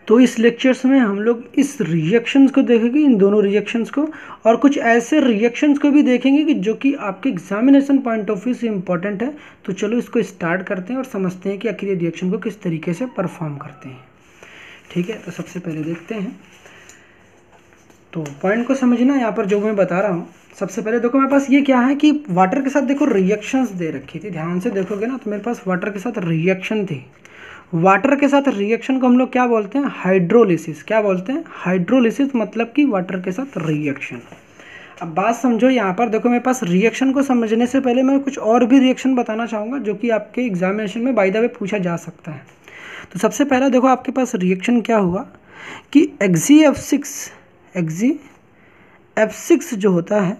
तो इस लेक्चर्स में हम लोग इस रिएक्शंस को देखेंगे, इन दोनों रिएक्शंस को, और कुछ ऐसे रिएक्शंस को भी देखेंगे कि जो कि आपके एग्जामिनेशन पॉइंट ऑफ व्यू से इम्पॉर्टेंट है। तो चलो इसको स्टार्ट करते हैं और समझते हैं कि आखिर ये रिएक्शन को किस तरीके से परफॉर्म करते हैं। ठीक है, तो सबसे पहले देखते हैं। तो पॉइंट को समझना, यहाँ पर जो मैं बता रहा हूँ, सबसे पहले देखो मेरे पास ये क्या है कि वाटर के साथ देखो रिएक्शंस दे रखी थी। ध्यान से देखोगे ना तो मेरे पास वाटर के साथ रिएक्शन थी। वाटर के साथ रिएक्शन को हम लोग क्या बोलते हैं? हाइड्रोलिसिस। क्या बोलते हैं? हाइड्रोलिसिस, मतलब कि वाटर के साथ रिएक्शन। अब बात समझो, यहाँ पर देखो मेरे पास रिएक्शन को समझने से पहले मैं कुछ और भी रिएक्शन बताना चाहूँगा जो कि आपके एग्जामिनेशन में बाय द वे पूछा जा सकता है। तो सबसे पहला देखो आपके पास रिएक्शन क्या हुआ कि Xg(F6) जो होता है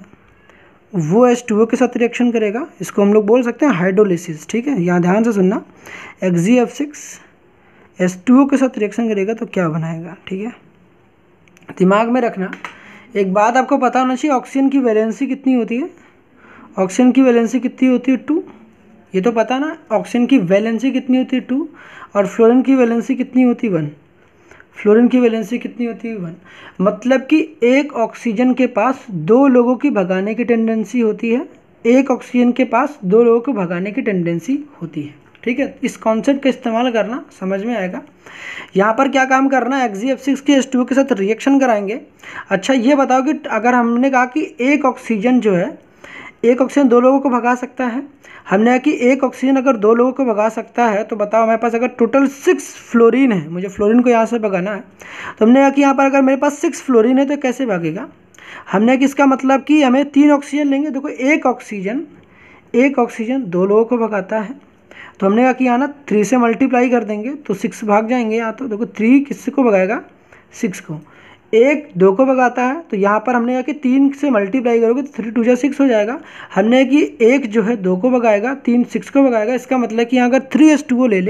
वो H2O के साथ रिएक्शन करेगा। इसको हम लोग बोल सकते हैं हाइड्रोलिसिस। ठीक है, यहाँ ध्यान से सुनना, Xg(F6) H2O के साथ रिएक्शन करेगा तो क्या बनाएगा। ठीक है, दिमाग में रखना। एक बात आपको पता होना चाहिए, ऑक्सीजन की वैलेंसी कितनी होती है? ऑक्सीजन की वैलेंसी कितनी होती है? 2। ये तो पता ना, ऑक्सीजन की वैलेंसी कितनी होती है? 2। और फ्लोरीन की वैलेंसी कितनी होती है? 1। फ्लोरीन की वैलेंसी कितनी होती है? 1। मतलब कि एक ऑक्सीजन के पास 2 लोगों की भगाने की टेंडेंसी होती है। एक ऑक्सीजन के पास 2 लोगों को भगाने की टेंडेंसी होती है। ठीक है, इस कॉन्सेप्ट का इस्तेमाल करना, समझ में आएगा। यहाँ पर क्या काम करना है? Xg(F6) के H2O के साथ रिएक्शन कराएंगे। अच्छा ये बताओ कि अगर हमने कहा कि एक ऑक्सीजन जो है, एक ऑक्सीजन 2 लोगों को भगा सकता है, हमने कहा कि एक ऑक्सीजन अगर 2 लोगों को भगा सकता है, तो बताओ हमारे पास अगर टोटल 6 फ्लोरीन है, मुझे फ्लोरीन को यहाँ से भगाना है, तो हमने कहा कि यहाँ पर अगर मेरे पास 6 फ्लोरीन है तो कैसे भागेगा? हमने कि इसका मतलब कि हमें 3 ऑक्सीजन लेंगे। देखो एक ऑक्सीजन 2 लोगों को भगाता है, तो हमने कहा कि यहाँ ना 3 से मल्टीप्लाई कर देंगे तो 6 भाग जाएंगे। यहाँ तो देखो 3 किससे को भगाएगा? 6 को। एक 2 को भगाता है, तो यहाँ पर हमने कहा कि 3 से मल्टीप्लाई करोगे तो 3 2 6 हो जाएगा। हमने कि एक जो है 2 को भगाएगा, 3 6 को भगाएगा। इसका मतलब कि यहाँ अगर 3H2O ले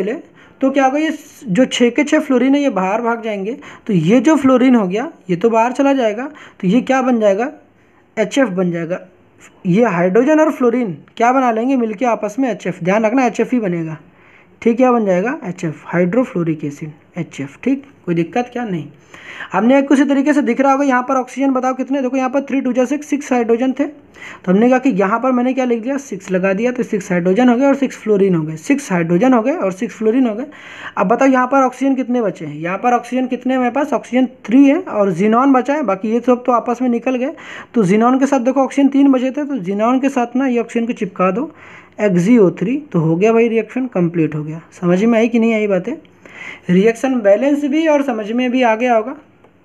ले तो क्या होगा? ये जो 6 के 6 फ्लोरीन है ये बाहर भाग जाएंगे। तो ये जो फ्लोरीन हो गया ये तो बाहर चला जाएगा, तो ये क्या बन जाएगा? HF बन जाएगा। ये हाइड्रोजन और फ्लोरीन क्या बना लेंगे मिलके आपस में? HF। ध्यान रखना HF ही बनेगा। ठीक, क्या बन जाएगा? HF, hydrofluoric acid, HF। ठीक, कोई दिक्कत क्या? नहीं। हमने कुछ तरीके से दिख रहा होगा, यहाँ पर ऑक्सीजन बताओ कितने? देखो यहाँ पर 3 2 6 हाइड्रोजन थे, तो हमने कहा कि यहाँ पर मैंने क्या लिख दिया? 6 लगा दिया, तो 6 हाइड्रोजन हो गए और 6 फ्लोरीन हो गए। 6 हाइड्रोजन हो गए और 6 फ्लोरीन हो गए। अब बताओ यहाँ पर ऑक्सीजन कितने बचे हैं? यहाँ पर ऑक्सीजन कितने हैं मेरे पास? ऑक्सीजन 3 है और जिनॉन बचा है, बाकी ये सब तो आपस में निकल गए। तो जिनॉन के साथ देखो ऑक्सीजन 3 बचे थे, तो जिनॉन के साथ ना ये ऑक्सीजन को चिपका दो, XgO3, तो हो गया भाई, रिएक्शन कंप्लीट हो गया। समझ में आई कि नहीं आई बातें? रिएक्शन बैलेंस भी और समझ में भी आ गया होगा।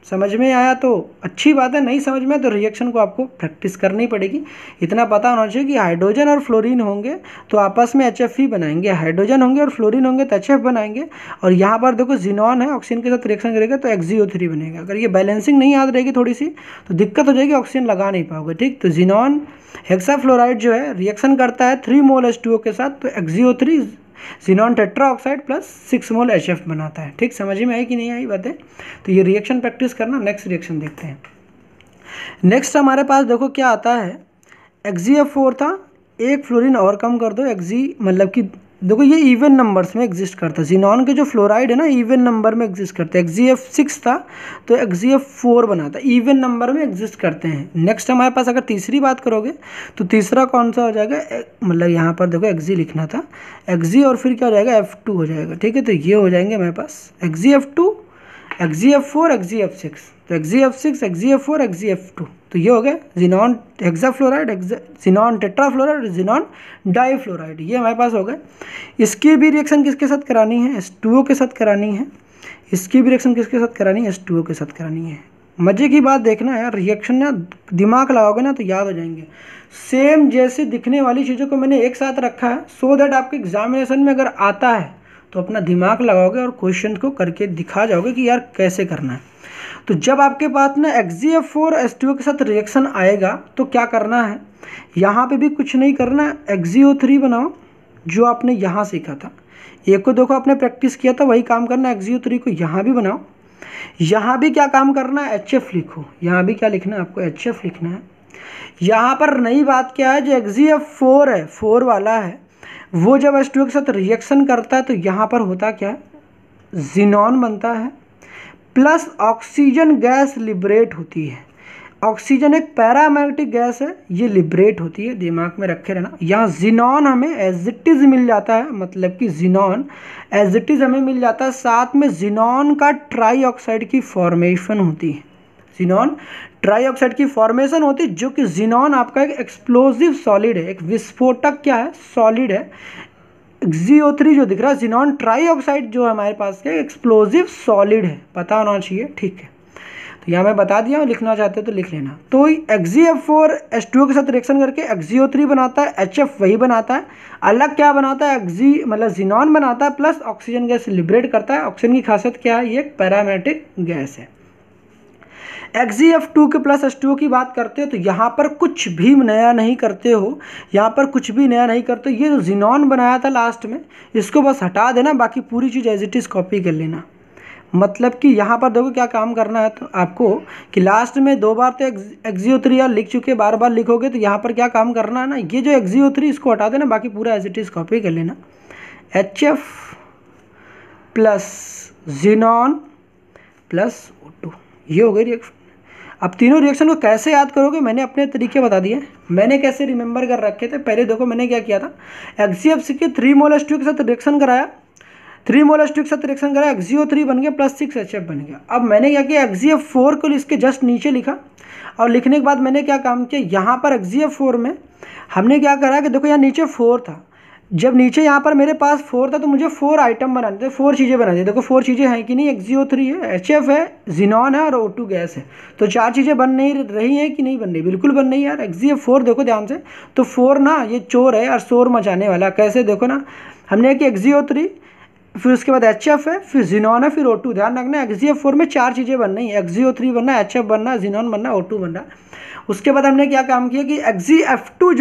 समझ में आया तो अच्छी बात है, नहीं समझ में तो रिएक्शन को आपको प्रैक्टिस करनी पड़ेगी। इतना पता होना चाहिए कि हाइड्रोजन और फ्लोरीन होंगे तो आपस में HF ही बनाएंगे, हाइड्रोजन होंगे और फ्लोरीन होंगे तो HF बनाएंगे। और यहाँ पर देखो जिनॉन है, ऑक्सीजन के साथ रिएक्शन करेगा तो XgO3 बनेगा। अगर ये बैलेंसिंग नहीं याद रहेगी थोड़ी सी तो दिक्कत हो जाएगी, ऑक्सीजन लगा नहीं पाओगे। ठीक, तो जिनॉन हेक्साफ्लोराइड जो है रिएक्शन करता है 3 मोल H2O के साथ, तो XgO3 जिनॉन टेट्राऑक्साइड प्लस 6 मोल HF बनाता है। ठीक, समझ में आई कि नहीं आई बातें? तो ये रिएक्शन प्रैक्टिस करना। नेक्स्ट रिएक्शन देखते हैं। नेक्स्ट हमारे पास देखो क्या आता है, Xgf4 था, एक फ्लोरीन और कम कर दो, Xg मतलब कि देखो ये इवन नंबर्स में एग्जिस्ट करता है। जिनॉन के जो फ्लोराइड है ना इवन नंबर में एग्जिस्ट करते हैं। Xgf6 था तो Xgf4 बनाता है, इवन नंबर में एग्जिस्ट करते हैं। नेक्स्ट हमारे पास अगर तीसरी बात करोगे तो तीसरा कौन सा हो जाएगा? मतलब यहाँ पर देखो Xg लिखना था, Xg और फिर क्या हो जाएगा? F2 हो जाएगा। ठीक है, तो ये हो जाएंगे हमारे पास Xgf2, Xgf4, Xgf6। तो Xgf6, Xgf4, Xgf2, तो ये हो गया xenon hexafluoride, xenon tetrafluoride, xenon difluoride, ये हमारे पास हो गए। इसकी भी रिएक्शन किसके साथ करानी है? H2O के साथ करानी है। इसकी भी रिएक्शन किसके साथ करानी है? H2O के साथ करानी है। मज़े की बात देखना यार, रिएक्शन ना दिमाग लगाओगे ना तो याद हो जाएंगे। सेम जैसे दिखने वाली चीज़ों को मैंने एक साथ रखा है सो दैट आपके एग्जामिनेशन में अगर आता है तो अपना दिमाग लगाओगे और क्वेश्चन को करके दिखा जाओगे कि यार कैसे करना है। तो जब आपके पास ना Xgf4 H2O के साथ रिएक्शन आएगा तो क्या करना है? यहाँ पे भी कुछ नहीं करना है, XgO3 बनाओ जो आपने यहाँ सीखा था। एक को देखो आपने प्रैक्टिस किया था वही काम करना है, XgO3 को यहाँ भी बनाओ। यहाँ भी क्या काम करना है? HF लिखो। यहाँ भी क्या लिखना है आपको? HF लिखना है। यहाँ पर नई बात क्या है, जो Xgf4 है, 4 वाला है, वो जब H2O के साथ रिएक्शन करता है तो यहाँ पर होता क्या है? जिनॉन बनता है प्लस ऑक्सीजन गैस लिबरेट होती है। ऑक्सीजन एक पैरामैग्नेटिक गैस है, ये लिबरेट होती है, दिमाग में रखे रहना। यहाँ जिनॉन हमें एज इट इज मिल जाता है, मतलब कि जिनॉन एज इट इज हमें मिल जाता है, साथ में जिनॉन का ट्राई ऑक्साइड की फॉर्मेशन होती है। जिनॉन ट्राई ऑक्साइड की फॉर्मेशन होती है, जो कि जिनॉन आपका एक एक्सप्लोजिव सॉलिड है, एक विस्फोटक क्या है, सॉलिड है। XiO3 जो दिख रहा है जिनॉन ट्राई ऑक्साइड जो हमारे पास है एक्सप्लोजिव सॉलिड है, पता होना चाहिए, ठीक है। तो यहाँ मैं बता दिया हूँ, लिखना चाहते हो तो लिख लेना। तो XeF4H2O के साथ रिएक्शन करके XiO3 बनाता है, HF वही बनाता है, अलग क्या बनाता है, मतलब जिनॉन बनाता है प्लस ऑक्सीजन गैस लिबरेट करता है। ऑक्सीजन की खासियत क्या है, ये एक पैरामैग्नेटिक गैस है। XeF2 के प्लस H2O की बात करते हो तो यहाँ पर कुछ भी नया नहीं करते हो, यहाँ पर कुछ भी नया नहीं करते। ये जो जिनॉन बनाया था लास्ट में, इसको बस हटा देना, बाकी पूरी चीज़ एज इट इज़ कॉपी कर लेना। मतलब कि यहाँ पर देखो क्या काम करना है तो आपको, कि लास्ट में 2 बार तो XiO3 यार लिख चुके, बार बार लिखोगे तो यहाँ पर क्या काम करना है ना, ये जो XiO3 इसको हटा देना, बाकी पूरा एज इट इज़ कॉपी कर लेना। HF plus xenon plus O2, ये हो गई रिएक्शन। अब तीनों रिएक्शन को कैसे याद करोगे, मैंने अपने तरीके बता दिए, मैंने कैसे रिमेंबर कर रखे थे। पहले देखो मैंने क्या किया था, XgF के 3 मोल H2 के साथ रिएक्शन कराया, 3 मोल H2 के साथ रिएक्शन कराया, XiO3 बन गया प्लस 6 HF बन गया। अब मैंने क्या किया, XgF4 को इसके जस्ट नीचे लिखा, और लिखने के बाद मैंने क्या काम किया, यहाँ पर XgF4 में हमने क्या करा कि देखो यहाँ नीचे 4 था, जब नीचे यहाँ पर मेरे पास 4 था तो मुझे 4 आइटम बनाने थे, 4 चीज़ें बनानी थी। देखो 4 चीज़ें हैं कि नहीं, XiO3 है, HF है, जिनॉन है और O2 गैस है। तो 4 चीज़ें बन नहीं रही हैं कि नहीं बन रही, बिल्कुल बन रही है यार। XgF4 देखो ध्यान से, तो 4 ना ये चोर है और शोर मचाने वाला। कैसे देखो ना, हमने कि XiO3, फिर उसके बाद HF है, फिर जिनॉन है, फिर O2। ध्यान रखना XgF4 में 4 चीज़ें बन रही हैं, XiO3 बनना है, HF बनना है, जिनॉन बनना है, O2 बनना है। उसके बाद हमने क्या काम किया कि XgF2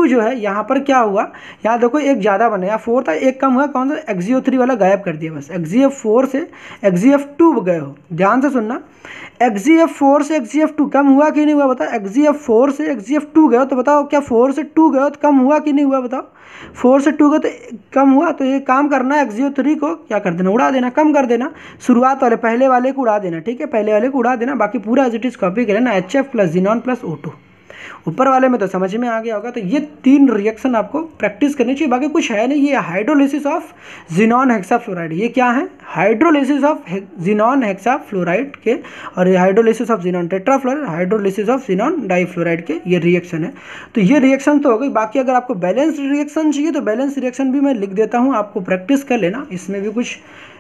जो है यहाँ पर क्या हुआ, यहाँ देखो एक ज़्यादा बना, यहाँ 4 था, एक कम हुआ, कौन सा, XiO3 वाला गायब कर दिया बस। XgF4 से XgF2 गए हो, ध्यान से सुनना। XgF4 से XgF2 कम हुआ कि नहीं हुआ, बताओ। XgF4 से XgF2 गए हो तो बताओ क्या 4 से 2 गए हो तो कम हुआ कि नहीं हुआ, बताओ। 4 से 2 गए तो कम हुआ, तो ये काम करना है, XgO3 को क्या कर देना, उड़ा देना, कम कर देना, शुरुआत वाले पहले वाले को उड़ा देना, ठीक है, पहले वाले को उड़ा देना, बाकी पूरा एज इट इज कॉपी कर लेना, HF plus xenon plus O2। ऊपर वाले में तो समझ में आ गया होगा। तो ये 3 रिएक्शन आपको प्रैक्टिस करनी चाहिए, बाकी कुछ है नहीं। ये हाइड्रोलिसिस ऑफ जिनॉन हेक्साफ्लोराइड, ये क्या है, हाइड्रोलिसिस ऑफ जिनॉन हेक्साफ्लोराइड के, और hydrolysis of xenon tetrafluoride, hydrolysis of xenon difluoride के ये रिएक्शन है। तो ये रिएक्शन तो हो गई। बाकी अगर आपको बैलेंस रिएक्शन चाहिए तो बैलेंस रिएक्शन भी मैं लिख देता हूँ, आपको प्रैक्टिस कर लेना। इसमें भी कुछ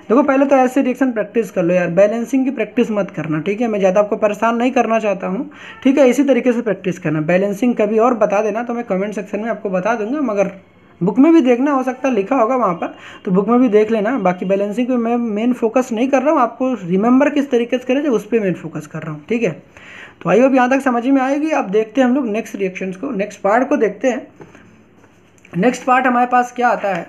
देखो, पहले तो ऐसे रिएक्शन प्रैक्टिस कर लो यार, बैलेंसिंग की प्रैक्टिस मत करना, ठीक है। मैं ज़्यादा आपको परेशान नहीं करना चाहता हूँ, ठीक है। इसी तरीके से प्रैक्टिस करना। बैलेंसिंग कभी और बता देना तो मैं कमेंट सेक्शन में आपको बता दूंगा, मगर बुक में भी देखना, हो सकता है लिखा होगा वहाँ पर, तो बुक में भी देख लेना। बाकी बैलेंसिंग पे मैं मेन फोकस नहीं कर रहा हूँ, आपको रिमेंबर किस तरीके से करें उस पर मेन फोकस कर रहा हूँ, ठीक है। तो आई होप यहाँ तक समझ में आएगी। अब देखते हैं हम लोग नेक्स्ट रिएक्शंस को, नेक्स्ट पार्ट को देखते हैं। नेक्स्ट पार्ट हमारे पास क्या आता है,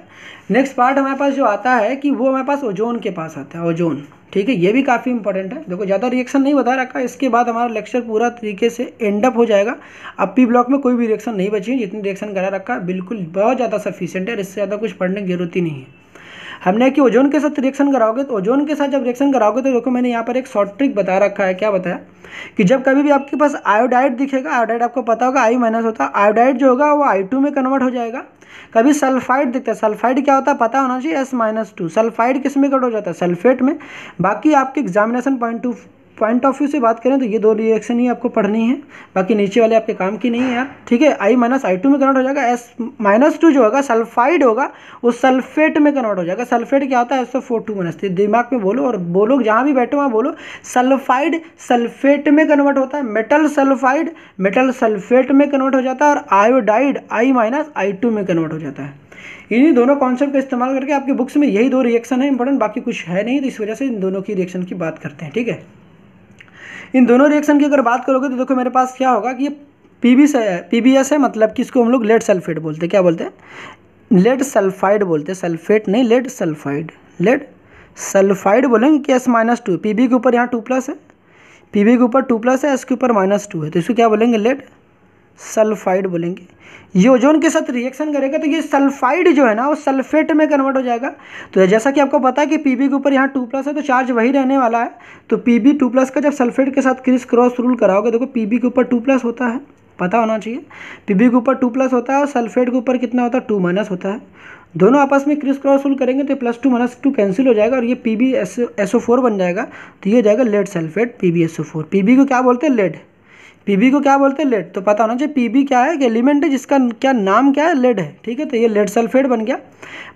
नेक्स्ट पार्ट हमारे पास जो आता है कि वो हमारे पास ओजोन के पास आता है, ओजोन, ठीक है। ये भी काफ़ी इंपॉर्टेंट है। देखो ज़्यादा रिएक्शन नहीं बता रखा, इसके बाद हमारा लेक्चर पूरा तरीके से एंड अप हो जाएगा। अब पी ब्लॉक में कोई भी रिएक्शन नहीं बची है, जितनी रिएक्शन करा रखा है बिल्कुल बहुत ज़्यादा सफिशिएंट है, इससे ज़्यादा कुछ पढ़ने की जरूरत ही नहीं है। हमने कि ओजोन के साथ रिएक्शन कराओगे, तो ओजोन के साथ जब रिएक्शन कराओगे तो देखो मैंने यहाँ पर एक शॉर्ट ट्रिक बता रखा है। क्या बताया कि जब कभी भी आपके पास आयोडाइड दिखेगा, आयोडाइड आपको पता होगा I- होता है, आयोडाइड जो होगा वो I2 में कन्वर्ट हो जाएगा। कभी सल्फाइड दिखता है, सल्फाइड क्या होता है पता होना चाहिए, S-2। सल्फाइड किस में कन्वर्ट हो जाता है, सल्फेट में। बाकी आपके एग्जामिनेशन पॉइंट ऑफ व्यू से बात करें तो ये 2 रिएक्शन ही आपको पढ़नी है, बाकी नीचे वाले आपके काम की नहीं है यार, ठीक है। I- I2 में कन्वर्ट हो जाएगा, S-2 जो होगा सल्फाइड होगा वो सल्फेट में कन्वर्ट हो जाएगा। सल्फेट क्या होता है, SO4 दिमाग में बोलो, और बोलो जहाँ भी बैठो वहाँ बोलो, सल्फाइड सल्फेट में कन्वर्ट होता है, मेटल सल्फाइड मेटल सल्फेट में कन्वर्ट हो जाता है, और आयोडाइड I- I2 में कन्वर्ट हो जाता है। इन्हीं दोनों कॉन्सेप्ट का इस्तेमाल करके आपके बुक्स में यही 2 रिएक्शन है इंपॉर्टेंट, बाकी कुछ है नहीं। तो इस वजह से इन दोनों की रिएक्शन की बात करते हैं, ठीक है। इन दोनों रिएक्शन की अगर बात करोगे तो देखो मेरे पास क्या होगा कि ये PBS है, मतलब कि इसको हम लोग लेड सल्फेट बोलते हैं। क्या बोलते हैं, लेड सल्फाइड बोलते हैं, सल्फेट नहीं, लेड सल्फाइड, लेड सल्फाइड बोलेंगे कि S-2। Pb के ऊपर यहाँ 2+ है, Pb के ऊपर 2+ है, S के ऊपर -2 है, तो इसको क्या बोलेंगे, लेड सल्फाइड बोलेंगे। ये ओजोन के साथ रिएक्शन करेगा तो ये सल्फाइड जो है ना वो सल्फेट में कन्वर्ट हो जाएगा। तो जैसा कि आपको पता है कि पीबी के ऊपर यहाँ 2+ है तो चार्ज वही रहने वाला है। तो पीबी 2+ का जब सल्फेट के साथ क्रिस क्रॉस रूल कराओगे, देखो पीबी के ऊपर 2+ होता है, पता होना चाहिए। पीबी के ऊपर 2+ होता है और सल्फेट के ऊपर कितना होता है 2- होता है। दोनों आपस में क्रिस क्रॉस रूल करेंगे तो +2 -2 कैंसिल हो जाएगा और ये PbSO4 बन जाएगा। तो ये जाएगा लेड सल्फेट PbSO4। पीबी को क्या बोलते हैं? लेड। पीबी को क्या बोलते हैं? लेड। तो पता होना चाहिए पीबी क्या है, एक एलिमेंट है जिसका क्या नाम क्या है? लेड है। ठीक है, तो ये लेड सल्फेट बन गया।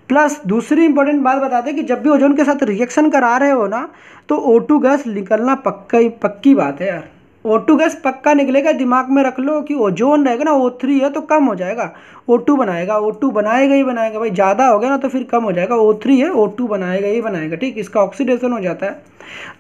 प्लस दूसरी इंपॉर्टेंट बात बताते हैं कि जब भी ओजोन के साथ रिएक्शन करा रहे हो ना तो O2 गैस निकलना पक्की बात है यार। O2 गैस पक्का निकलेगा, दिमाग में रख लो कि ओजोन रहेगा ना O3 है तो कम हो जाएगा, O2 बनाएगा, O2 बनाएगा ही बनाएगा भाई, ज़्यादा हो गया ना तो फिर कम हो जाएगा। O3 है, O2 बनाएगा ही बनाएगा। ठीक, इसका ऑक्सीडेशन हो जाता है।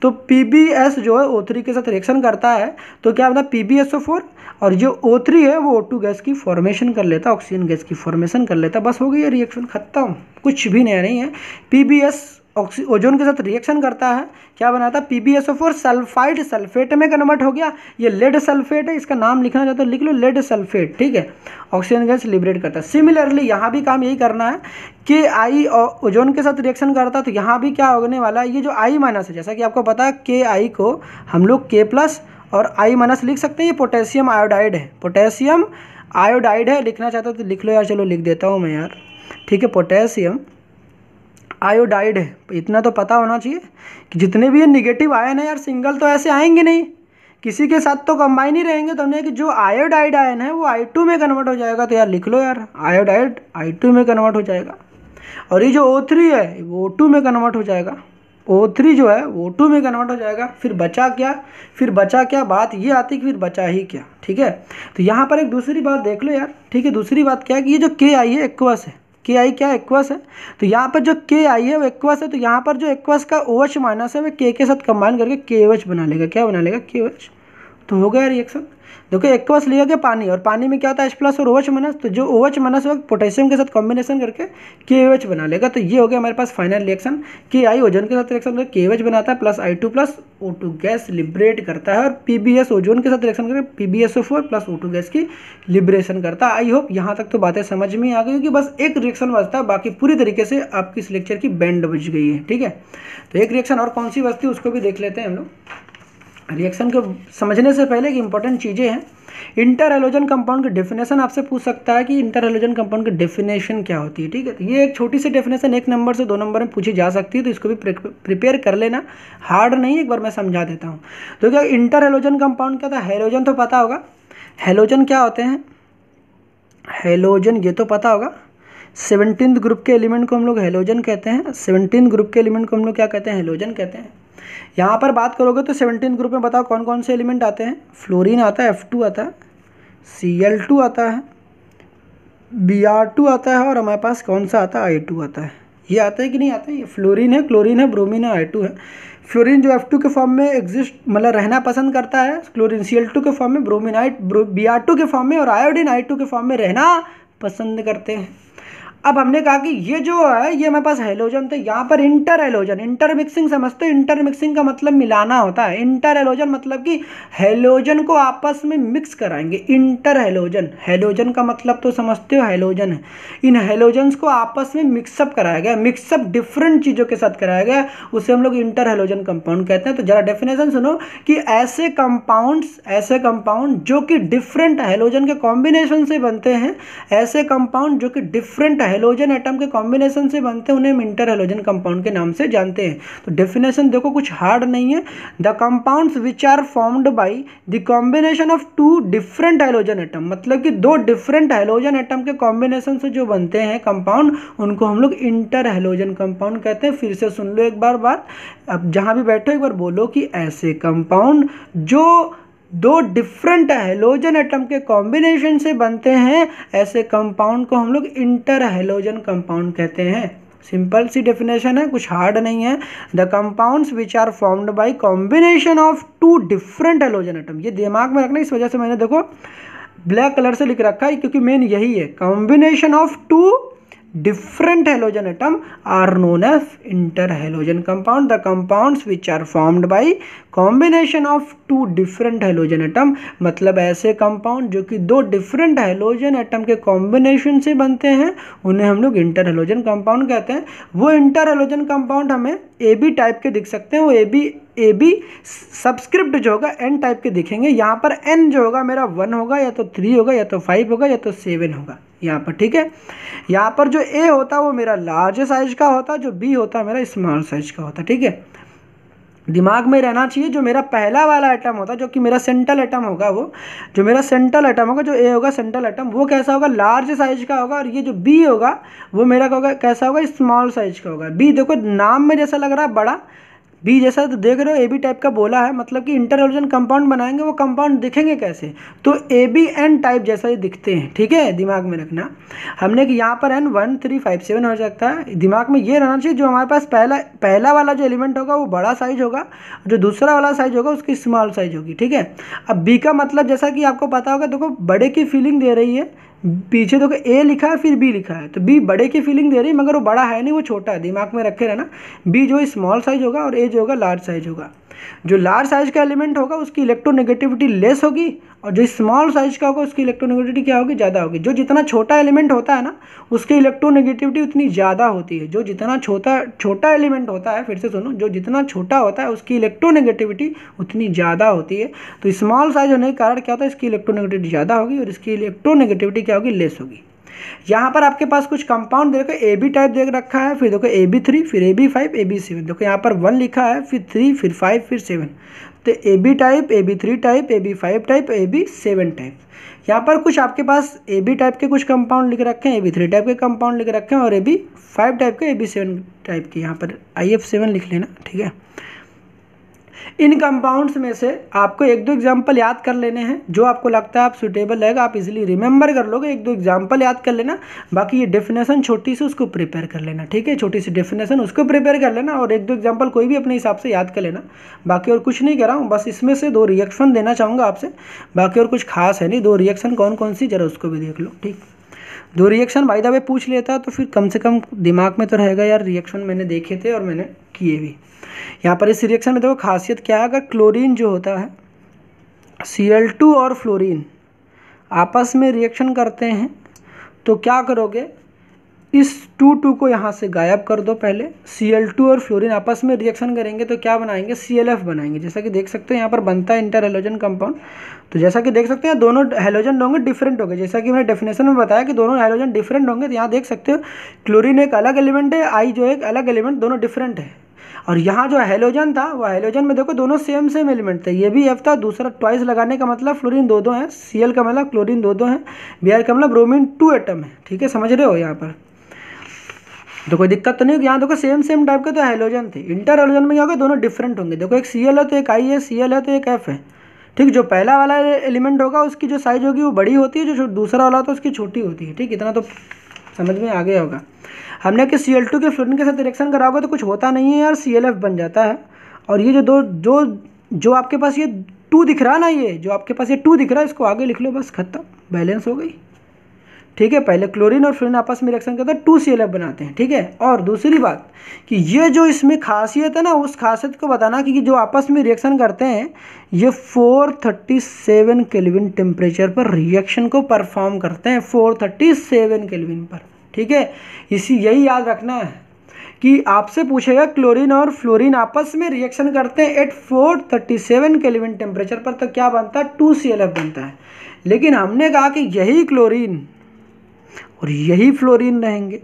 तो PbS जो है O3 के साथ रिएक्शन करता है तो क्या होता है PbSO4, और जो O3 है वो O2 गैस की फॉर्मेशन कर लेता है, ऑक्सीजन गैस की फॉर्मेशन कर लेता है। बस हो गई है रिएक्शन खत्म, कुछ भी नया नहीं है। PbS ओजोन के साथ रिएक्शन करता है, क्या बनाता है PbSO4 सल्फाइड सल्फेट में कन्वर्ट हो गया। ये लेड सल्फेट है, इसका नाम लिखना चाहते हो लिख लो लेड सल्फेट। ठीक है, ऑक्सीजन गैस लिबरेट करता है। सिमिलरली यहाँ भी काम यही करना है कि I ओजोन के साथ रिएक्शन करता है तो यहाँ भी क्या होने वाला है, ये जो I- है, जैसा कि आपको पता है KI को हम लोग K+ और I- लिख सकते हैं। ये पोटेशियम आयोडाइड है, पोटेशियम आयोडाइड है। लिखना चाहते हो तो लिख लो यार, चलो लिख देता हूँ मैं यार। ठीक है, पोटेशियम आयोडाइड है। इतना तो पता होना चाहिए कि जितने भी ये निगेटिव आयन है यार सिंगल तो ऐसे आएंगे नहीं, किसी के साथ तो कंबाइन ही रहेंगे। तो हमने कि जो आयोडाइड आयन है वो I2 में कन्वर्ट हो जाएगा। तो यार लिख लो यार, आयोडाइड I2 में कन्वर्ट हो जाएगा और ये जो O3 है वो O2 में कन्वर्ट हो जाएगा। O3 जो है वो O2 में कन्वर्ट हो जाएगा। फिर बचा क्या? बात ये आती कि फिर बचा ही क्या। ठीक है, तो यहाँ पर एक दूसरी बात देख लो यार। ठीक है, दूसरी बात क्या है कि ये जो KI है एक्वस है, KI क्या एक्वस है। तो यहाँ पर जो KI है वो एक्वस है, तो यहाँ पर जो एक्वस का OH- है वो K के साथ कंबाइन करके KOH बना लेगा। क्या बना लेगा? KOH। तो हो गया रिएक्शन। देखो एक्वस लिया गया पानी, और पानी में क्या होता है H+ और OH-, तो जो OH- है पोटेशियम के साथ कॉम्बिनेशन करके KOH बना लेगा। तो ये हो गया हमारे पास फाइनल रिएक्शन। KI ओजोन के साथ रिएक्शन करके KOH बनाता है plus I2+ O2 gas liberate करता है, और PbS ओजोन के साथ रिएक्शन करके PbSO4 प्लस O2 गैस की लिबरेशन करता है। आई होप यहाँ तक तो बातें समझ में आ गई कि बस एक रिएक्शन बचता है, बाकी पूरी तरीके से आपकी इस लेक्चर की बैंड बज गई है। ठीक है, तो एक रिएक्शन और कौन सी बचती है उसको भी देख लेते हैं हम लोग। रिएक्शन को समझने से पहले एक इंपॉर्टेंट चीज़ें हैं। इंटर हैलोजन कंपाउंड की डेफिनेशन आपसे पूछ सकता है कि इंटर हैलोजन कंपाउंड की डेफिनेशन क्या होती है। ठीक है, तो ये एक छोटी सी डेफिनेशन 1 नंबर से 2 नंबर में पूछी जा सकती है, तो इसको भी प्रिपेयर कर लेना, हार्ड नहीं, एक बार मैं समझा देता हूँ। तो क्या इंटर हैलोजन कंपाउंड क्या था? हैलोजन तो पता होगा, हैलोजन क्या होते हैं? हैलोजन ये तो पता होगा, 17th ग्रुप के एलिमेंट को हम लोग हैलोजन कहते हैं। 17th ग्रुप के एलिमेंट को हम लोग क्या कहते हैं? हैलोजन कहते हैं। यहाँ पर बात करोगे तो 17th ग्रुप में बताओ कौन कौन से एलिमेंट आते हैं? फ्लोरीन आता है, F2 आता है, Cl2 आता है, Br2 आता है, और हमारे पास कौन सा आता है? I2 आता है। ये आता है कि नहीं आता है? ये फ्लोरीन है, क्लोरीन है, ब्रोमीन है, I2 है। फ्लोरीन जो F2 के फॉर्म में एग्जिस्ट मतलब रहना पसंद करता है, क्लोरीन Cl2 के फॉर्म में, ब्रोमीनाइट Br2 के फॉर्म में, और आयोडीन I2 के फॉर्म में रहना पसंद करते हैं। अब हमने कहा कि ये जो है ये हमारे पास हैलोजन थे, यहाँ पर इंटर हैलोजन, इंटर मिक्सिंग समझते हो? इंटर मिक्सिंग का मतलब मिलाना होता है। इंटर हैलोजन मतलब कि हैलोजन को आपस में मिक्स कराएंगे। इंटर हैलोजन, हैलोजन का मतलब तो समझते हो हैलोजन है, इन हैलोजन्स को आपस में मिक्सअप कराया गया, मिक्सअप डिफरेंट चीज़ों के साथ कराया गया, उसे हम लोग इंटर हैलोजन कंपाउंड कहते हैं। तो जरा डेफिनेशन सुनो कि ऐसे कंपाउंड जो कि डिफरेंट हैलोजन के कॉम्बिनेशन से बनते हैं, ऐसे कंपाउंड जो कि डिफरेंट हैलोजन एटम के कॉम्बिनेशन से बनते हैं, उन्हें हम इंटर हैलोजन कंपाउंड के नाम से जानते हैं। तो डेफिनेशन देखो कुछ हार्ड नहीं है। The compounds which are formed by the combination of 2 different halogen atom, मतलब कि 2 डिफरेंट हैलोजन एटम के कॉम्बिनेशन से जो बनते हैं कंपाउंड, उनको हम लोग इंटर हैलोजन कंपाउंड कहते हैं। फिर से सुन लो एक बार बात, अब जहां भी बैठो एक बार बोलो कि ऐसे कंपाउंड जो 2 डिफरेंट हैलोजन एटम के कॉम्बिनेशन से बनते हैं, ऐसे कंपाउंड को हम लोग इंटर हैलोजन कंपाउंड कहते हैं। सिंपल सी डेफिनेशन है, कुछ हार्ड नहीं है। The compounds which are formed by combination of 2 different halogen atom, ये दिमाग में रखना, इस वजह से मैंने देखो ब्लैक कलर से लिख रखा है क्योंकि मेन यही है, combination of 2 different halogen atom are known as interhalogen compound. The compounds which are formed by combination of two different halogen atom, मतलब ऐसे कंपाउंड जो कि दो डिफरेंट हेलोजन एटम के कॉम्बिनेशन से बनते हैं उन्हें हम लोग इंटर हेलोजन कंपाउंड कहते हैं। वो इंटर हेलोजन कंपाउंड हमें ए बी टाइप के दिख सकते हैं। वो ए बी सब्सक्रिप्ट जो होगा एन टाइप के दिखेंगे। यहाँ पर एन जो होगा मेरा 1 होगा, या तो 3 होगा, या तो 5 होगा, या तो 7 होगा यहाँ पर, ठीक है। यहाँ पर जो ए होता है वो मेरा लार्ज साइज का होता है, जो बी होता है मेरा स्मॉल साइज का होता है, ठीक है। दिमाग में रहना चाहिए जो मेरा पहला वाला एटम होता है, जो कि मेरा सेंट्रल एटम होगा, वो जो मेरा सेंट्रल एटम होगा, जो ए होगा सेंट्रल एटम, वो कैसा होगा, लार्ज साइज का होगा। और ये जो बी होगा वो मेरा होगा कैसा होगा, स्मॉल साइज का होगा। बी देखो नाम में जैसा लग रहा है बड़ा, बी जैसा तो देख रहे हो ए बी टाइप का बोला है, मतलब कि इंटर हेलोजन कंपाउंड बनाएंगे। वो कंपाउंड दिखेंगे कैसे, तो ए बी एन टाइप जैसा ही दिखते हैं, ठीक है। दिमाग में रखना हमने कि यहाँ पर एन 1 3 5 7 हो सकता है। दिमाग में ये रहना चाहिए जो हमारे पास पहला वाला जो एलिमेंट होगा वो बड़ा साइज होगा, जो दूसरा वाला साइज होगा उसकी स्मॉल साइज होगी, ठीक है। अब बी का मतलब जैसा कि आपको पता होगा, देखो बड़े की फीलिंग दे रही है, पीछे देखो ए लिखा है फिर बी लिखा है, तो बी बड़े की फीलिंग दे रही है मगर वो बड़ा है नहीं, वो छोटा है। दिमाग में रखे रहना, बी जो स्मॉल साइज होगा और ए जो होगा लार्ज साइज होगा। जो लार्ज साइज का एलिमेंट होगा उसकी इलेक्ट्रोनेगेटिविटी लेस होगी, और जो स्मॉल साइज का होगा उसकी इलेक्ट्रोनेगेटिविटी क्या होगी, ज़्यादा होगी। जो जितना छोटा एलिमेंट होता है ना उसकी इलेक्ट्रोनेगेटिविटी उतनी ज़्यादा होती है। जो जितना छोटा एलिमेंट होता है, फिर से सुनो, जो जितना छोटा होता है उसकी इलेक्ट्रोनेगेटिविटी उतनी ज़्यादा होती है। तो स्मॉल साइज होने के कारण क्या होता है, इसकी इलेक्ट्रोनेगेटिविटी ज़्यादा होगी और इसकी इलेक्ट्रोनेगेटिविटी क्या होगी, लेस होगी। यहाँ पर आपके पास कुछ कंपाउंड देखो ए बी टाइप देख रखा है, फिर देखो ए बी 3, फिर ए बी 5, ए बी 7। देखो यहाँ पर 1 लिखा है, फिर 3, फिर 5, फिर 7। तो A B type, A B 3 type, A B 5 type, A B 7 type. यहाँ पर कुछ आपके पास ए बी टाइप के कुछ कंपाउंड लिख रखे हैं, ए बी 3 टाइप के कंपाउंड लिख रखे हैं, और ए बी 5 टाइप के, ए बी 7 टाइप के। यहाँ पर IF7 लिख लेना, ठीक है। इन कंपाउंड्स में से आपको 1-2 एग्जाम्पल याद कर लेने हैं, जो आपको लगता है आप सुटेबल रहेगा, आप इजीली रिमेंबर कर लोगे। 1-2 एग्जाम्पल याद कर लेना, बाकी ये डेफिनेशन छोटी सी उसको प्रिपेयर कर लेना, ठीक है। छोटी सी डेफिनेशन उसको प्रिपेयर कर लेना और 1-2 एग्जाम्पल कोई भी अपने हिसाब से याद कर लेना। बाकी और कुछ नहीं कर रहा हूँ, बस इसमें से 2 रिएक्शन देना चाहूँगा आपसे, बाकी और कुछ खास है नहीं। 2 रिएक्शन कौन कौन सी, जरा उसको भी देख लो, ठीक। 2 रिएक्शन बाय द वे पूछ लेता तो फिर कम से कम दिमाग में तो रहेगा यार, रिएक्शन मैंने देखे थे और मैंने किए भी। यहाँ पर इस रिएक्शन में देखो खासियत क्या है, अगर क्लोरीन जो होता है Cl2 और फ्लोरीन आपस में रिएक्शन करते हैं तो क्या करोगे, इस 2 को यहाँ से गायब कर दो। पहले Cl2 और फ्लोरीन आपस में रिएक्शन करेंगे तो क्या बनाएंगे, ClF बनाएंगे। जैसा कि देख सकते हो यहाँ पर बनता है इंटर हेलोजन कंपाउंड। तो जैसा कि देख सकते हैं दोनों हेलोजन होंगे डिफरेंट होंगे, जैसा कि मैंने डेफिनेशन में बताया कि दोनों हेलोजन डिफरेंट होंगे। तो यहाँ देख सकते हो क्लोरीन एक अलग एलिमेंट है, आई जो एक अलग एलिमेंट, दोनों डिफरेंट है। और यहाँ जो हेलोजन था वो हेलोजन में देखो दोनों सेम एलिमेंट थे, ये भी F था, दूसरा ट्वाइस लगाने का मतलब फ्लोरीन 2 है, Cl का मतलब क्लोरीन 2 है, Br का मतलब ब्रोमीन 2 एटम है, ठीक है। समझ रहे हो यहाँ पर तो कोई दिक्कत तो नहीं होगी। यहाँ देखो सेम टाइप के तो हेलोजन थे। इंटर हेलोजन में क्या होगा, दोनों डिफरेंट होंगे। देखो एक Cl है तो एक I है, Cl है तो एक F है, ठीक। जो पहला वाला एलिमेंट होगा उसकी जो साइज होगी वो बड़ी होती है, जो दूसरा वाला तो उसकी छोटी होती है, ठीक। इतना तो समझ में आ गया होगा। हमने कि Cl2 के फ्लोरीन के साथ रिएक्शन कराओगे तो कुछ होता नहीं है यार, ClF बन जाता है। और ये जो आपके पास ये 2 दिख रहा है ना, ये जो आपके पास ये 2 दिख रहा है, इसको आगे लिख लो, बस खत्म, बैलेंस हो गई, ठीक है। पहले क्लोरीन और फ्लोरीन आपस में रिएक्शन करते हैं 2ClF बनाते हैं, ठीक है। और दूसरी बात कि ये जो इसमें खासियत है ना, उस खासियत को बताना कि जो आपस में रिएक्शन करते हैं ये 437 केल्विन टेम्परेचर पर रिएक्शन को परफॉर्म करते हैं, 437 केल्विन पर, ठीक है। यही याद रखना है कि आपसे पूछेगा क्लोरीन और फ्लोरीन आपस में रिएक्शन करते हैं एट 437 केल्विन टेम्परेचर पर, तो क्या बनता है, 2ClF बनता है। लेकिन हमने कहा कि यही क्लोरीन और यही फ्लोरीन रहेंगे,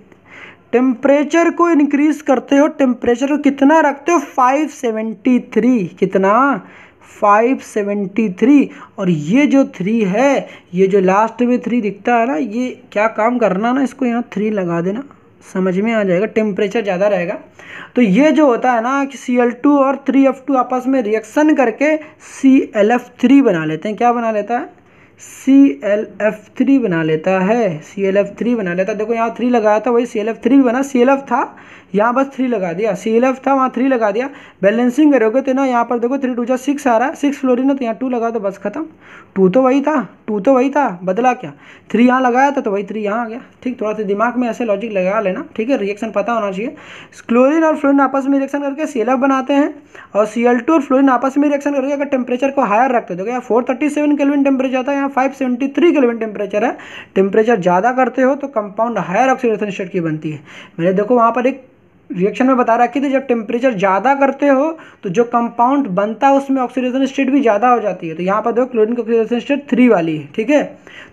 टेम्परेचर को इंक्रीज करते हो, टेम्परेचर को कितना रखते हो, 573, कितना, 573। और ये जो 3 है, ये जो लास्ट में 3 दिखता है ना, ये क्या काम करना ना, इसको यहाँ 3 लगा देना, समझ में आ जाएगा, टेम्परेचर ज़्यादा रहेगा। तो ये जो होता है ना कि Cl2 और 3F2 आपस में रिएक्शन करके ClF3 बना लेते हैं। क्या बना लेता है, ClF3 बना लेता है, ClF3 बना लेता है। देखो यहाँ 3 लगाया था, वही ClF3 भी बना, ClF था यहाँ बस 3 लगा दिया, ClF था वहाँ 3 लगा दिया, बैलेंसिंग करोगे तो ना यहाँ पर देखो 3 2 जा 6 आ रहा है, 6 फ्लोरीन है तो यहाँ 2 लगा दो, बस खत्म। 2 तो वही था, 2 तो वही था, बदला क्या, 3 यहाँ लगाया था तो वही 3 यहाँ आ गया। ठीक, थोड़ा सा दिमाग में ऐसे लॉजिक लगा लेना, ठीक है, रिएक्शन पता होना चाहिए। क्लोरीन और फ्लोरीन आपस में रिएक्शन करके ClF बनाते हैं, और Cl2 और फ्लोरीन आपस में रिएक्शन करके अगर टेम्परेचर को हायर रखते हो, यहाँ 437 केल्विन टेम्परेचर था, यहाँ 573 केल्विन टेम्परेचर है, टेम्परेचर ज़्यादा करते हो तो कंपाउंड हायर ऑक्सीडेशन स्टेट की बनती है। मैंने देखो वहाँ पर एक रिएक्शन में बता रखी थी, जब टेम्परेचर ज़्यादा करते हो तो जो कंपाउंड बनता है उसमें ऑक्सीडेशन स्टेट भी ज़्यादा हो जाती है। तो यहाँ पर देखो क्लोरीन की ऑक्सीडेशन स्टेट 3 वाली है, ठीक है।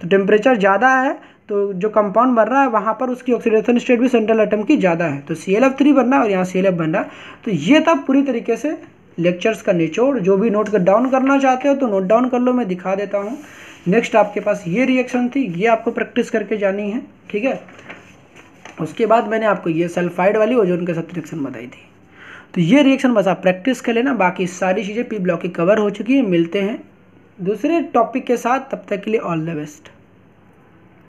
तो टेम्परेचर ज़्यादा है तो जो कंपाउंड बन रहा है वहाँ पर उसकी ऑक्सीडेशन स्टेट भी सेंट्रल एटम की ज़्यादा है, तो ClF3 बन रहा है और यहाँ ClF बन रहा है। तो ये था पूरी तरीके से लेक्चर्स का निचोड़। जो भी नोट डाउन करना चाहते हो तो नोट डाउन कर लो, मैं दिखा देता हूँ। नेक्स्ट आपके पास ये रिएक्शन थी, ये आपको प्रैक्टिस करके जानी है, ठीक है। उसके बाद मैंने आपको ये सल्फाइड वाली ओजोन के साथ रिएक्शन बताई थी, तो ये रिएक्शन बस आप प्रैक्टिस कर लेना, बाकी सारी चीज़ें P ब्लॉक की कवर हो चुकी है। मिलते हैं दूसरे टॉपिक के साथ, तब तक के लिए ऑल द बेस्ट।